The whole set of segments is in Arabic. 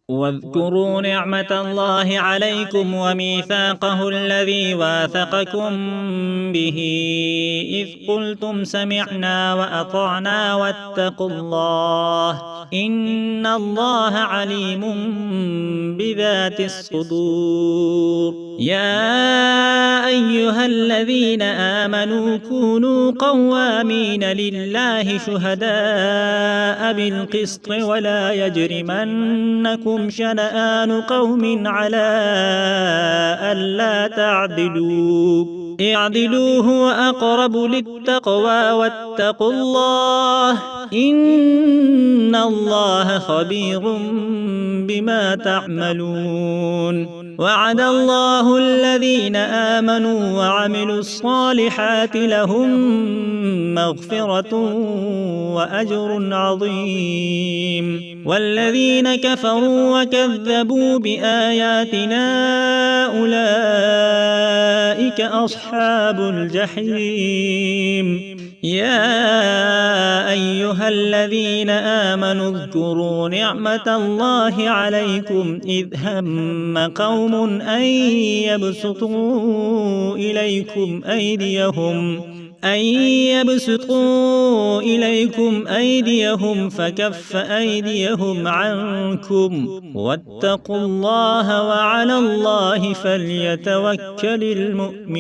واذكروا نعمة الله عليكم وميثاقه الذي واثقكم به إذ قلتم سمعنا وأطعنا واتقوا الله إن الله عليم بذات الصدور. يا أيها الذين آمنوا كونوا قوامين لله شهداء بالقسط ولا يجرمنكم شنآن قوم على ألا تعدلوا اعدلوا هو أقرب للتقوى واتقوا الله إن الله خبير بما تعملون. وعد الله الذين آمنوا وعملوا الصالحات لهم مغفرة وأجر عظيم. والذين كفروا وكذبوا بآياتنا أولئك أصحاب الجحيم. يا أيها الذين آمنوا اذكروا نعمة الله عليكم إذ هم قوم أن يبسطوا إليكم أيديهم فكف أيديهم عنكم واتقوا الله وعلى الله فليتوكل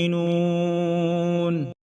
المؤمنون.